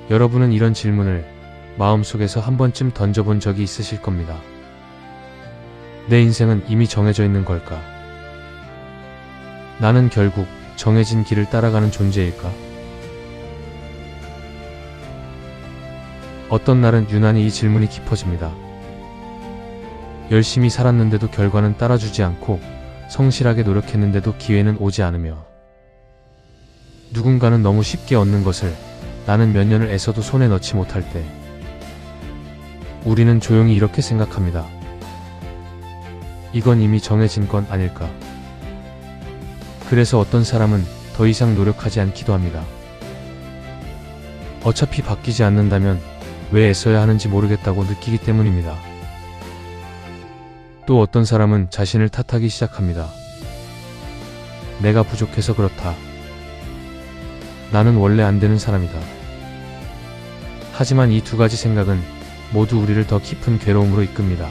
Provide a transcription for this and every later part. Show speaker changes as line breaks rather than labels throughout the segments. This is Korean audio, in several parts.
여러분은 이런 질문을 마음속에서 한 번쯤 던져본 적이 있으실 겁니다. 내 인생은 이미 정해져 있는 걸까? 나는 결국 정해진 길을 따라가는 존재일까? 어떤 날은 유난히 이 질문이 깊어집니다. 열심히 살았는데도 결과는 따라주지 않고 성실하게 노력했는데도 기회는 오지 않으며 누군가는 너무 쉽게 얻는 것을 나는 몇 년을 애써도 손에 넣지 못할 때 우리는 조용히 이렇게 생각합니다. 이건 이미 정해진 건 아닐까? 그래서 어떤 사람은 더 이상 노력하지 않기도 합니다. 어차피 바뀌지 않는다면 왜 애써야 하는지 모르겠다고 느끼기 때문입니다. 또 어떤 사람은 자신을 탓하기 시작합니다. 내가 부족해서 그렇다. 나는 원래 안 되는 사람이다. 하지만 이 두 가지 생각은 모두 우리를 더 깊은 괴로움으로 이끕니다.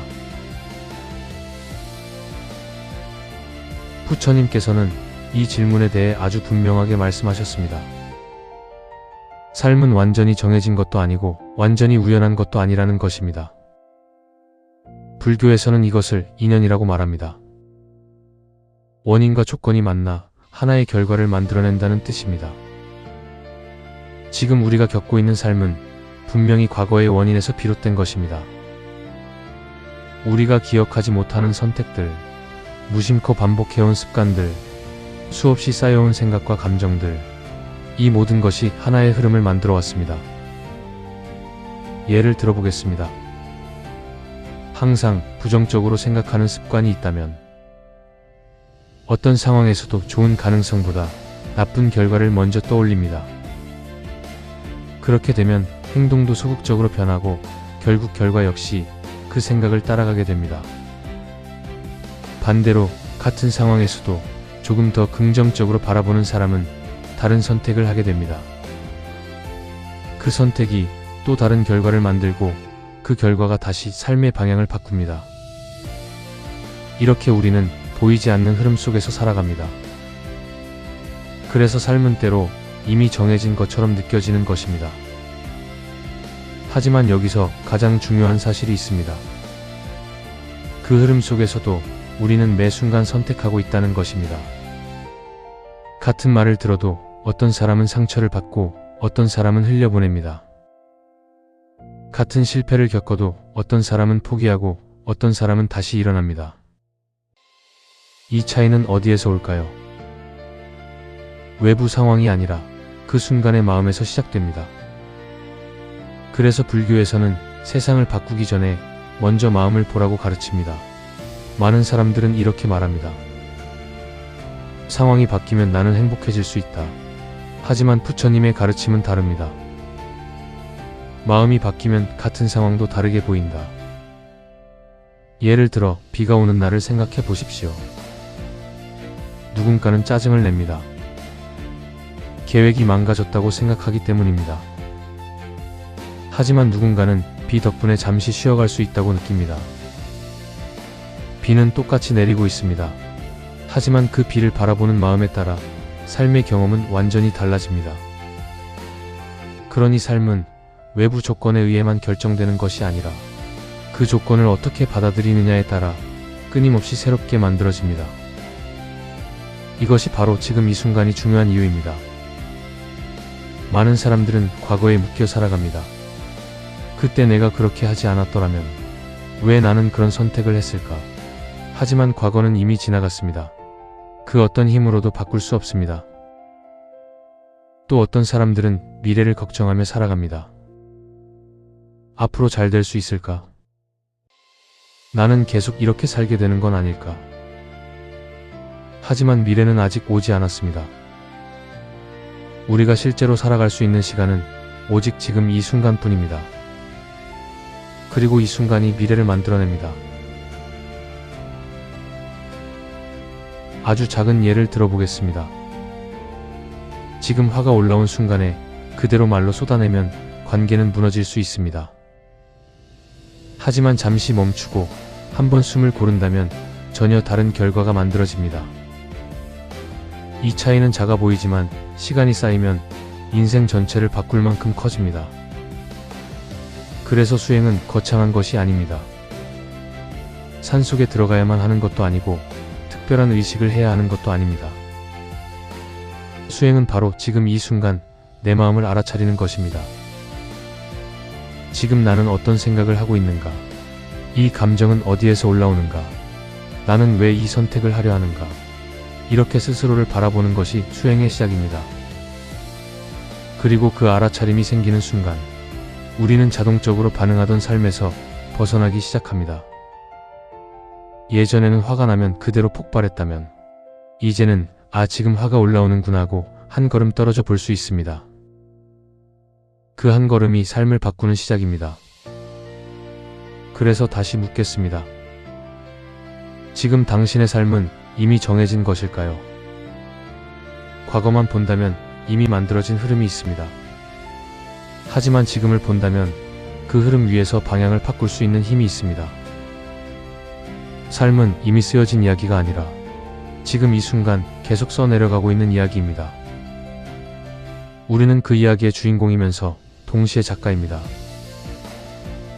부처님께서는 이 질문에 대해 아주 분명하게 말씀하셨습니다. 삶은 완전히 정해진 것도 아니고 완전히 우연한 것도 아니라는 것입니다. 불교에서는 이것을 인연이라고 말합니다. 원인과 조건이 만나 하나의 결과를 만들어낸다는 뜻입니다. 지금 우리가 겪고 있는 삶은 분명히 과거의 원인에서 비롯된 것입니다. 우리가 기억하지 못하는 선택들, 무심코 반복해온 습관들, 수없이 쌓여온 생각과 감정들, 이 모든 것이 하나의 흐름을 만들어 왔습니다. 예를 들어보겠습니다. 항상 부정적으로 생각하는 습관이 있다면 어떤 상황에서도 좋은 가능성보다 나쁜 결과를 먼저 떠올립니다. 그렇게 되면 행동도 소극적으로 변하고 결국 결과 역시 그 생각을 따라가게 됩니다. 반대로 같은 상황에서도 조금 더 긍정적으로 바라보는 사람은 다른 선택을 하게 됩니다. 그 선택이 또 다른 결과를 만들고 그 결과가 다시 삶의 방향을 바꿉니다. 이렇게 우리는 보이지 않는 흐름 속에서 살아갑니다. 그래서 삶은 때로 이미 정해진 것처럼 느껴지는 것입니다. 하지만 여기서 가장 중요한 사실이 있습니다. 그 흐름 속에서도 우리는 매 순간 선택하고 있다는 것입니다. 같은 말을 들어도 어떤 사람은 상처를 받고 어떤 사람은 흘려보냅니다. 같은 실패를 겪어도 어떤 사람은 포기하고 어떤 사람은 다시 일어납니다. 이 차이는 어디에서 올까요? 외부 상황이 아니라 그 순간의 마음에서 시작됩니다. 그래서 불교에서는 세상을 바꾸기 전에 먼저 마음을 보라고 가르칩니다. 많은 사람들은 이렇게 말합니다. 상황이 바뀌면 나는 행복해질 수 있다. 하지만 부처님의 가르침은 다릅니다. 마음이 바뀌면 같은 상황도 다르게 보인다. 예를 들어 비가 오는 날을 생각해 보십시오. 누군가는 짜증을 냅니다. 계획이 망가졌다고 생각하기 때문입니다. 하지만 누군가는 비 덕분에 잠시 쉬어갈 수 있다고 느낍니다. 비는 똑같이 내리고 있습니다. 하지만 그 비를 바라보는 마음에 따라 삶의 경험은 완전히 달라집니다. 그러니 삶은 외부 조건에 의해만 결정되는 것이 아니라 그 조건을 어떻게 받아들이느냐에 따라 끊임없이 새롭게 만들어집니다. 이것이 바로 지금 이 순간이 중요한 이유입니다. 많은 사람들은 과거에 묶여 살아갑니다. 그때 내가 그렇게 하지 않았더라면 왜 나는 그런 선택을 했을까? 하지만 과거는 이미 지나갔습니다. 그 어떤 힘으로도 바꿀 수 없습니다. 또 어떤 사람들은 미래를 걱정하며 살아갑니다. 앞으로 잘 될 수 있을까? 나는 계속 이렇게 살게 되는 건 아닐까? 하지만 미래는 아직 오지 않았습니다. 우리가 실제로 살아갈 수 있는 시간은 오직 지금 이 순간뿐입니다. 그리고 이 순간이 미래를 만들어냅니다. 아주 작은 예를 들어보겠습니다. 지금 화가 올라온 순간에 그대로 말로 쏟아내면 관계는 무너질 수 있습니다. 하지만 잠시 멈추고 한번 숨을 고른다면 전혀 다른 결과가 만들어집니다. 이 차이는 작아 보이지만 시간이 쌓이면 인생 전체를 바꿀 만큼 커집니다. 그래서 수행은 거창한 것이 아닙니다. 산속에 들어가야만 하는 것도 아니고 특별한 의식을 해야 하는 것도 아닙니다. 수행은 바로 지금 이 순간 내 마음을 알아차리는 것입니다. 지금 나는 어떤 생각을 하고 있는가? 이 감정은 어디에서 올라오는가? 나는 왜 이 선택을 하려 하는가? 이렇게 스스로를 바라보는 것이 수행의 시작입니다. 그리고 그 알아차림이 생기는 순간 우리는 자동적으로 반응하던 삶에서 벗어나기 시작합니다. 예전에는 화가 나면 그대로 폭발했다면 이제는 지금 화가 올라오는구나 하고 한 걸음 떨어져 볼 수 있습니다. 그 한 걸음이 삶을 바꾸는 시작입니다. 그래서 다시 묻겠습니다. 지금 당신의 삶은 이미 정해진 것일까요? 과거만 본다면 이미 만들어진 흐름이 있습니다. 하지만 지금을 본다면 그 흐름 위에서 방향을 바꿀 수 있는 힘이 있습니다. 삶은 이미 쓰여진 이야기가 아니라 지금 이 순간 계속 써내려가고 있는 이야기입니다. 우리는 그 이야기의 주인공이면서 동시에 작가입니다.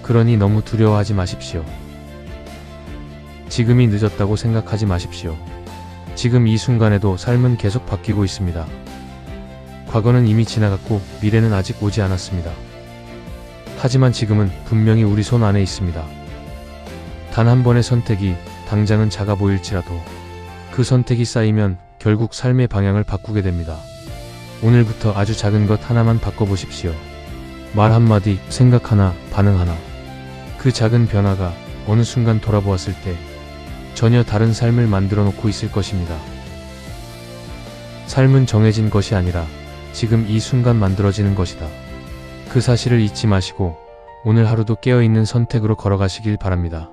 그러니 너무 두려워하지 마십시오. 지금이 늦었다고 생각하지 마십시오. 지금 이 순간에도 삶은 계속 바뀌고 있습니다. 과거는 이미 지나갔고 미래는 아직 오지 않았습니다. 하지만 지금은 분명히 우리 손 안에 있습니다. 단 한 번의 선택이 당장은 작아 보일지라도 그 선택이 쌓이면 결국 삶의 방향을 바꾸게 됩니다. 오늘부터 아주 작은 것 하나만 바꿔보십시오. 말 한마디, 생각 하나, 반응 하나. 그 작은 변화가 어느 순간 돌아보았을 때 전혀 다른 삶을 만들어 놓고 있을 것입니다. 삶은 정해진 것이 아니라 지금 이 순간 만들어지는 것이다. 그 사실을 잊지 마시고 오늘 하루도 깨어있는 선택으로 걸어가시길 바랍니다.